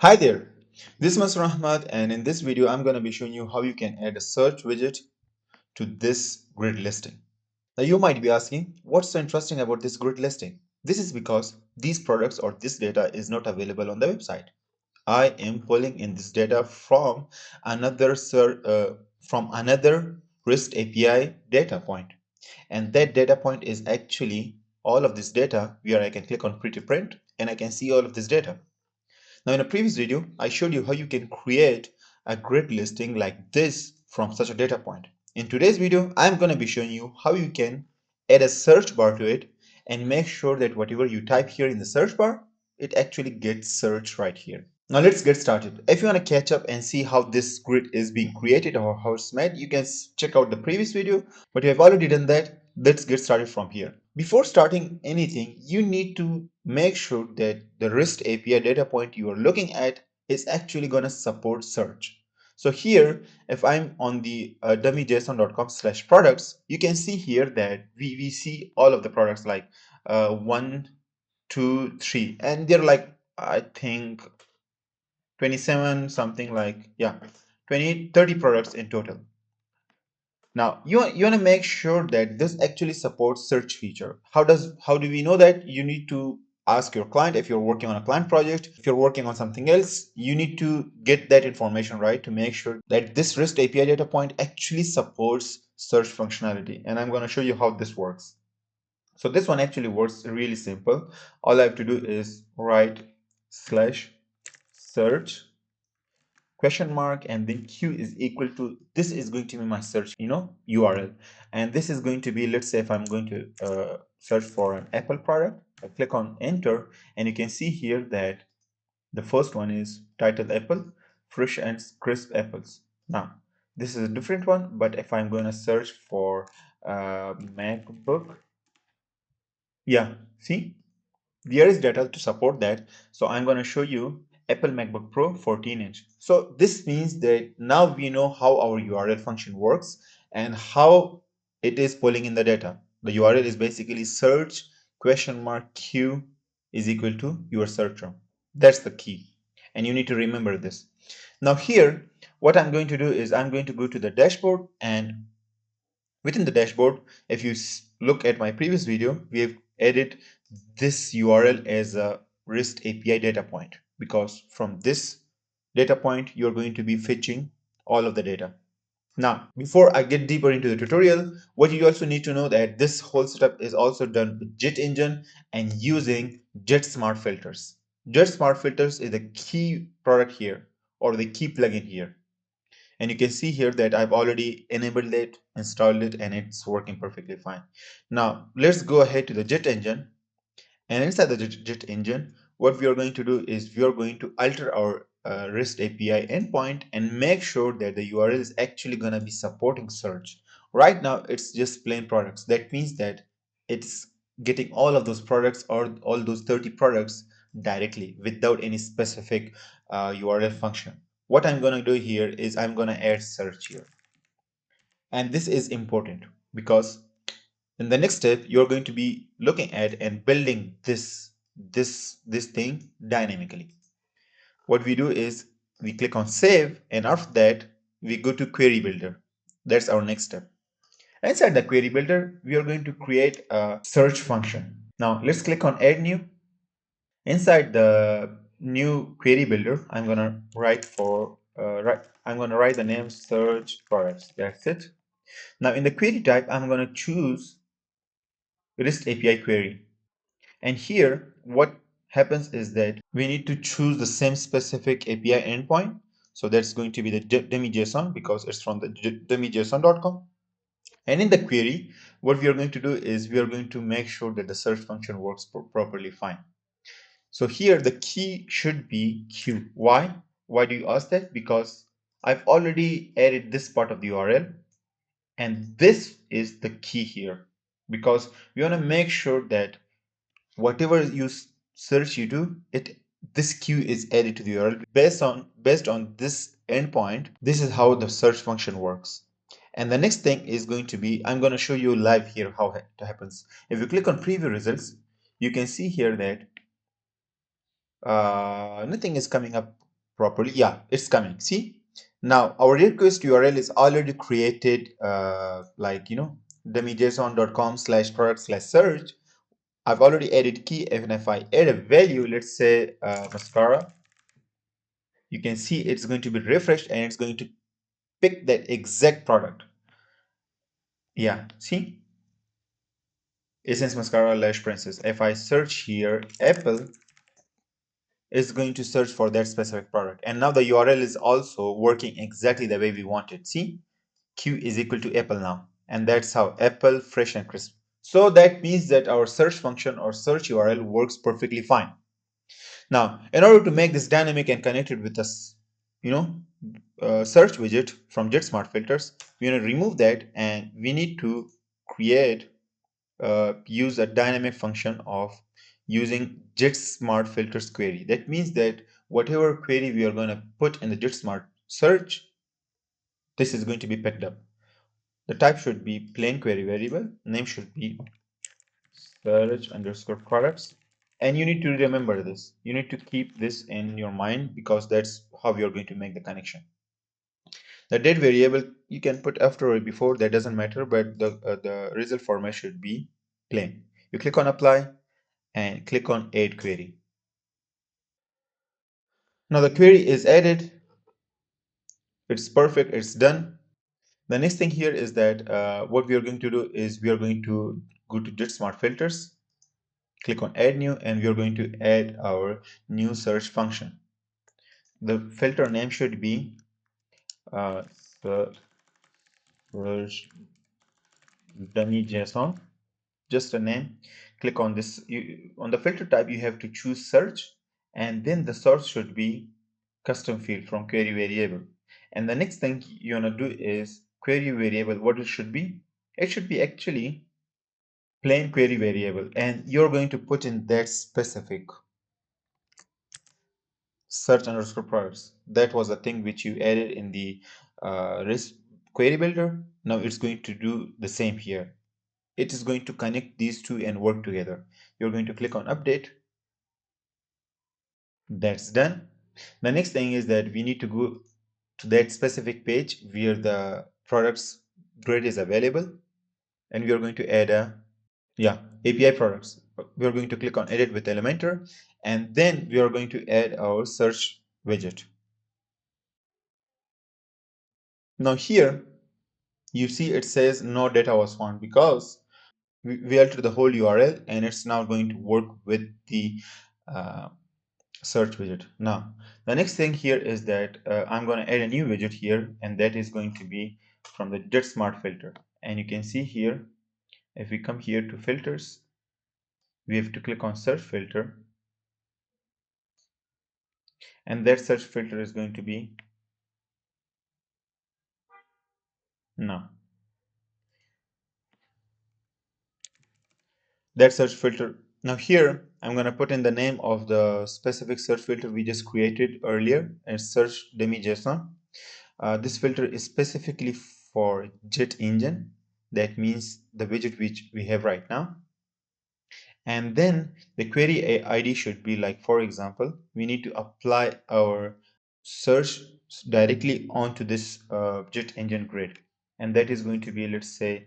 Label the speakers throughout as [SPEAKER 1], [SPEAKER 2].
[SPEAKER 1] Hi there, this is Mansoor and in this video I'm going to be showing you how you can add a search widget to this grid listing. Now you might be asking, what's so interesting about this grid listing? This is because these products or this data is not available on the website. I am pulling in this data from another REST API data point, and that data point is actually all of this data where I can click on pretty print and I can see all of this data. Now in a previous video, I showed you how you can create a grid listing like this from such a data point. In today's video, I'm going to be showing you how you can add a search bar to it and make sure that whatever you type here in the search bar, it actually gets searched right here. Now let's get started. If you want to catch up and see how this grid is being created or how it's made, you can check out the previous video, but if you've already done that, let's get started from here. Before starting anything, you need to make sure that the REST API data point you are looking at is actually going to support search. So here, if I'm on the dummyjson.com/products, you can see here that we see all of the products like 1, 2, 3, and they're like, I think 27 something like, yeah, 20, 30 products in total. Now you want to make sure that this actually supports search feature. How do we know that? You need to ask your client. If you're working on a client project, if you're working on something else, you need to get that information right to make sure that this REST API data point actually supports search functionality. And I'm going to show you how this works. So this one actually works really simple. All I have to do is write /search question mark and then q is equal to, this is going to be my search URL, and this is going to be, let's say if I'm going to search for an Apple product, I click on enter and you can see here that the first one is titled Apple, fresh and crisp apples. Now this is a different one, but if I'm going to search for MacBook, yeah, see, there is data to support that. So I'm going to show you Apple MacBook Pro 14-inch. So this means that now we know how our URL function works and how it is pulling in the data. The URL is basically search question mark q is equal to your search term. That's the key. And you need to remember this. Now here, what I'm going to do is I'm going to go to the dashboard, and within the dashboard, if you look at my previous video, we have added this URL as a REST API data point, because from this data point, you're going to be fetching all of the data. Now, before I get deeper into the tutorial, what you also need to know that this whole setup is also done with Jet Engine and using JetSmartFilters. JetSmartFilters is the key product here, or the key plugin here. And you can see here that I've already enabled it, installed it, and it's working perfectly fine. Now let's go ahead to the Jet Engine, and inside the Jet Engine, what we are going to do is we are going to alter our REST API endpoint and make sure that the URL is actually going to be supporting search. Right now it's just plain products. That means that it's getting all of those products or all those 30 products directly without any specific URL function. What I'm going to do here is I'm going to add search here, and this is important because in the next step you're going to be looking at and building this thing dynamically. What we do is we click on save, and after that we go to query builder. That's our next step. Inside the query builder, we are going to create a search function. Now let's click on add new. Inside the new query builder, I'm gonna write the name search products. That's it. Now in the query type, I'm gonna choose REST API query. And here, what happens is that we need to choose the same specific API endpoint. So that's going to be the dummy JSON, because it's from the dummyjson.com. And in the query, what we are going to do is we are going to make sure that the search function works properly fine. So here the key should be Q. Why? Why do you ask that? Because I've already added this part of the URL, and this is the key here, because we want to make sure that whatever you search you do, this queue is added to the URL based on this endpoint. This is how the search function works. And the next thing is going to be, I'm going to show you live here how it happens. If you click on preview results, you can see here that nothing is coming up properly. Yeah, it's coming. See, now our request URL is already created, like dummy.json.com/product/search. I've already added key, and if I add a value, let's say mascara, you can see it's going to be refreshed and it's going to pick that exact product. Yeah, see, Essence Mascara Lash Princess. If I search here Apple, is going to search for that specific product. And now the URL is also working exactly the way we want it. See, Q is equal to Apple now. And that's how Apple fresh and crisp. So that means that our search function or search URL works perfectly fine. Now, in order to make this dynamic and connected with us, search widget from JetSmartFilters, we want to remove that and we need to create use a dynamic function of using JetSmartFilters query. That means that whatever query we are going to put in the JetSmart search, this is going to be picked up. The type should be plain query variable. Name should be search underscore products. And you need to remember this. You need to keep this in your mind because that's how you're going to make the connection. The date variable you can put after or before, that doesn't matter, but the result format should be plain. You click on apply and click on add query. Now the query is added. It's perfect. It's done. The next thing here is that what we are going to do is we are going to go to JetSmartFilters, click on add new, and we are going to add our new search function. The filter name should be uh, search dummy JSON, just a name. Click on this. On the filter type, you have to choose search, and then the source should be custom field from query variable. And the next thing you want to do is query variable. What it should be? It should be actually plain query variable, and you're going to put in that specific search underscore products. That was a thing which you added in the REST query builder. Now it's going to do the same here. It is going to connect these two and work together. You're going to click on update. That's done. The next thing is that we need to go to that specific page where the products grid is available, and we are going to add a API products. We are going to click on edit with Elementor, and then we are going to add our search widget. Now here you see it says no data was found because we altered the whole URL and it's now going to work with the uh, search widget. Now the next thing here is that I'm going to add a new widget here, and that is going to be from the JetSmart filter. And you can see here, if we come here to filters, we have to click on search filter, and that search filter is going to be no. That search filter. Now here I'm going to put in the name of the specific search filter we just created earlier, and search demi JSON. This filter is specifically for Jet Engine. That means the widget which we have right now. And then the query ID should be like, for example, we need to apply our search directly onto this Jet Engine grid. And that is going to be, let's say,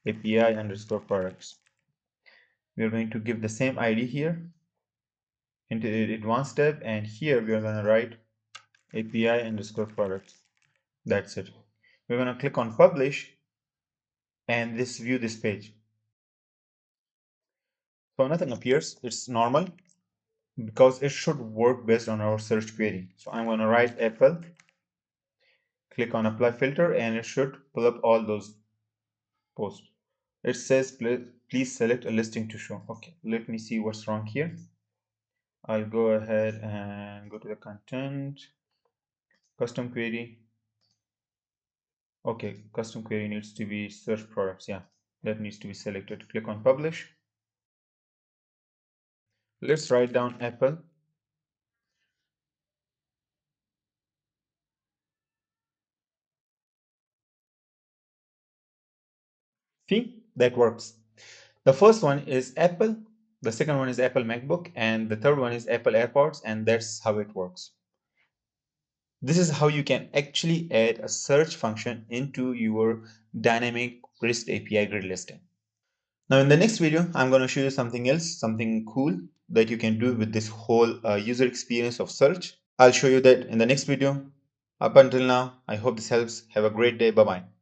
[SPEAKER 1] API underscore products. We are going to give the same ID here into the advanced tab, and here we are going to write API underscore products. That's it. We're going to click on publish and this view this page. So nothing appears. It's normal because it should work based on our search query. So I'm going to write Apple, click on apply filter, and it should pull up all those posts. It says please select a listing to show. Okay, let me see what's wrong here. I'll go ahead and go to the content, custom query. Okay, custom query needs to be search products. Yeah, that needs to be selected. Click on publish. Let's write down Apple. See, that works. The first one is Apple, the second one is Apple MacBook, and the third one is Apple AirPods, and that's how it works. This is how you can actually add a search function into your dynamic REST API grid listing. Now in the next video, I'm going to show you something else, something cool that you can do with this whole user experience of search. I'll show you that in the next video. Up until now, I hope this helps. Have a great day. Bye-bye.